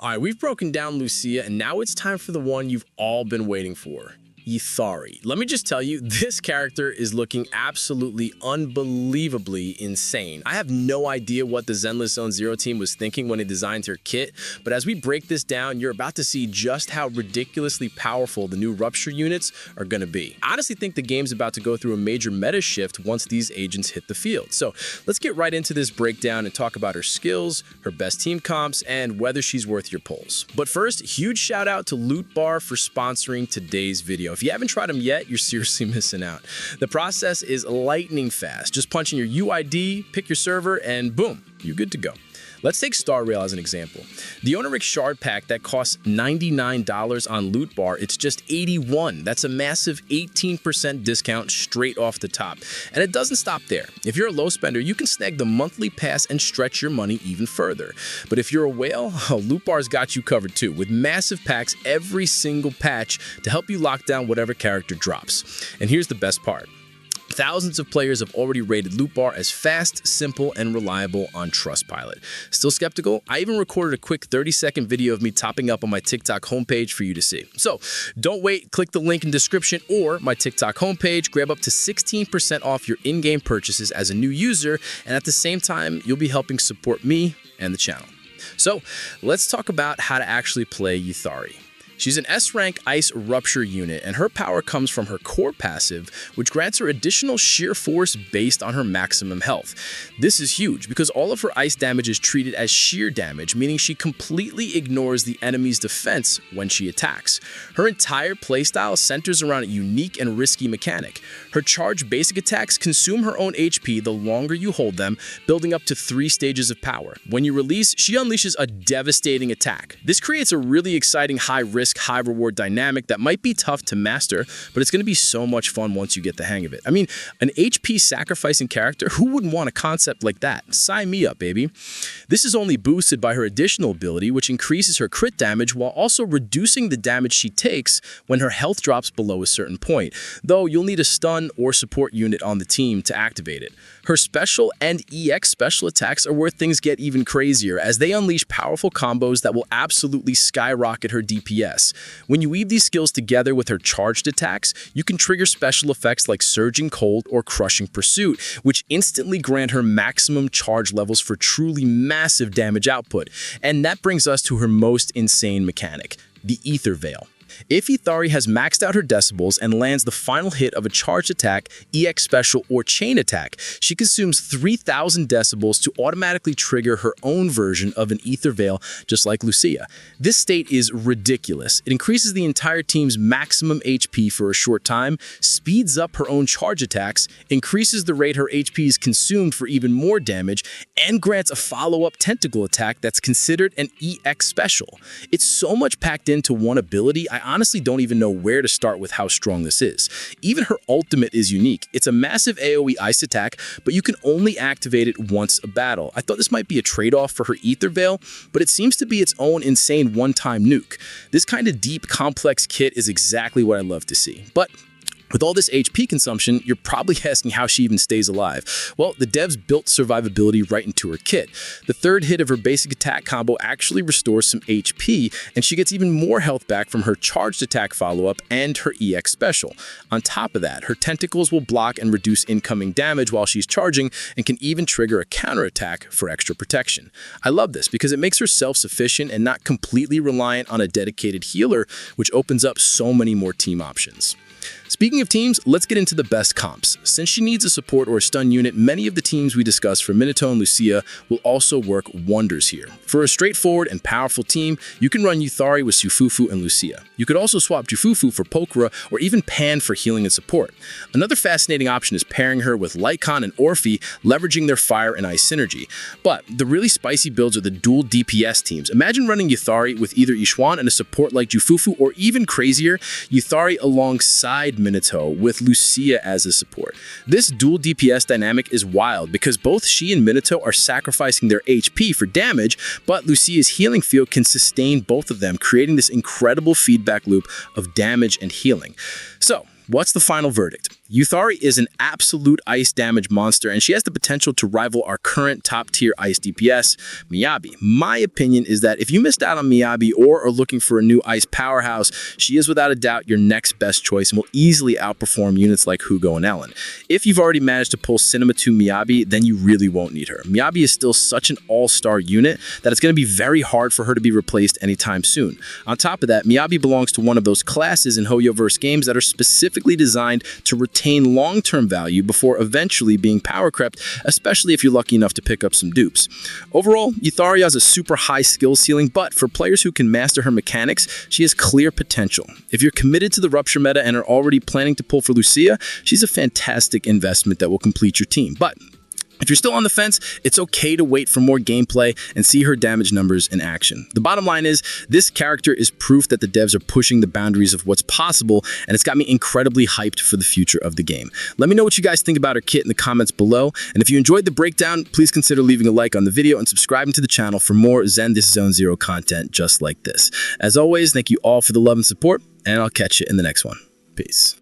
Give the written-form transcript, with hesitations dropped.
All right, we've broken down Lucia, and now it's time for the one you've all been waiting for. Yidhari. Let me just tell you, this character is looking absolutely unbelievably insane. I have no idea what the Zenless Zone Zero team was thinking when they designed her kit, but as we break this down, you're about to see just how ridiculously powerful the new Rupture units are going to be. I honestly think the game's about to go through a major meta shift once these agents hit the field. So let's get right into this breakdown and talk about her skills, her best team comps, and whether she's worth your pulls. But first, huge shout out to Loot Bar for sponsoring today's video. If you haven't tried them yet, you're seriously missing out. The process is lightning fast. Just punch in your UID, pick your server, and boom, you're good to go. Let's take Star Rail as an example. The Oniric Shard Pack that costs $99 on Loot Bar, it's just $81. That's a massive 18% discount straight off the top. And it doesn't stop there. If you're a low spender, you can snag the monthly pass and stretch your money even further. But if you're a whale, Loot Bar's got you covered too, with massive packs every single patch to help you lock down whatever character drops. And here's the best part. Thousands of players have already rated Loot Bar as fast, simple, and reliable on Trustpilot. Still skeptical? I even recorded a quick 30-second video of me topping up on my TikTok homepage for you to see. So don't wait, click the link in description or my TikTok homepage, grab up to 16% off your in-game purchases as a new user, and at the same time, you'll be helping support me and the channel. So let's talk about how to actually play Yidhari. She's an S-rank Ice Rupture unit, and her power comes from her core passive, which grants her additional sheer force based on her maximum health. This is huge because all of her ice damage is treated as sheer damage, meaning she completely ignores the enemy's defense when she attacks. Her entire playstyle centers around a unique and risky mechanic. Her charged basic attacks consume her own HP the longer you hold them, building up to 3 stages of power. When you release, she unleashes a devastating attack. This creates a really exciting high-risk, high-reward dynamic that might be tough to master, but it's going to be so much fun once you get the hang of it. I mean, an HP sacrificing character, who wouldn't want a concept like that? Sign me up, baby. This is only boosted by her additional ability, which increases her crit damage while also reducing the damage she takes when her health drops below a certain point, though you'll need a stun or support unit on the team to activate it. Her special and EX special attacks are where things get even crazier, as they unleash powerful combos that will absolutely skyrocket her DPS. When you weave these skills together with her charged attacks, you can trigger special effects like Surging Cold or Crushing Pursuit, which instantly grant her maximum charge levels for truly massive damage output. And that brings us to her most insane mechanic, the Ether Veil. If Yidhari has maxed out her decibels and lands the final hit of a charged attack, EX special, or chain attack, she consumes 3,000 decibels to automatically trigger her own version of an Ether Veil, just like Lucia. This state is ridiculous. It increases the entire team's maximum HP for a short time, speeds up her own charge attacks, increases the rate her HP is consumed for even more damage, and grants a follow-up tentacle attack that's considered an EX special. It's so much packed into one ability, I honestly don't even know where to start with how strong this is. Even her ultimate is unique. It's a massive AoE ice attack, but you can only activate it once a battle. I thought this might be a trade-off for her Ether Veil, but it seems to be its own insane one-time nuke. This kind of deep, complex kit is exactly what I love to see. But with all this HP consumption, you're probably asking how she even stays alive. Well, the devs built survivability right into her kit. The third hit of her basic attack combo actually restores some HP, and she gets even more health back from her charged attack follow-up and her EX special. On top of that, her tentacles will block and reduce incoming damage while she's charging, and can even trigger a counterattack for extra protection. I love this because it makes her self-sufficient and not completely reliant on a dedicated healer, which opens up so many more team options. Speaking of teams, let's get into the best comps. Since she needs a support or a stun unit, many of the teams we discussed for Minato and Lucia will also work wonders here. For a straightforward and powerful team, you can run Yidhari with Jufufu and Lucia. You could also swap Jufufu for Pokora or even Pan for healing and support. Another fascinating option is pairing her with Lycon and Orphe, leveraging their fire and ice synergy. But the really spicy builds are the dual DPS teams. Imagine running Yidhari with either Yixuan and a support like Jufufu, or even crazier, Yidhari alongside Minato with Lucia as a support. This dual DPS dynamic is wild because both she and Minato are sacrificing their HP for damage, but Lucia's healing field can sustain both of them, creating this incredible feedback loop of damage and healing. So, what's the final verdict? Yidhari is an absolute ice damage monster, and she has the potential to rival our current top-tier ice DPS, Miyabi. My opinion is that if you missed out on Miyabi or are looking for a new ice powerhouse, she is without a doubt your next best choice and will easily outperform units like Hugo and Ellen. If you've already managed to pull Cinema 2 Miyabi, then you really won't need her. Miyabi is still such an all-star unit that it's going to be very hard for her to be replaced anytime soon. On top of that, Miyabi belongs to one of those classes in Hoyoverse games that are specifically designed to retain long-term value before eventually being power crept, especially if you're lucky enough to pick up some dupes. Overall, Yidhari has a super high skill ceiling, but for players who can master her mechanics, she has clear potential. If you're committed to the Rupture meta and are already planning to pull for Lucia, she's a fantastic investment that will complete your team. But if you're still on the fence, it's okay to wait for more gameplay and see her damage numbers in action. The bottom line is, this character is proof that the devs are pushing the boundaries of what's possible, and it's got me incredibly hyped for the future of the game. Let me know what you guys think about her kit in the comments below, and if you enjoyed the breakdown, please consider leaving a like on the video and subscribing to the channel for more Zenless Zone Zero content just like this. As always, thank you all for the love and support, and I'll catch you in the next one. Peace.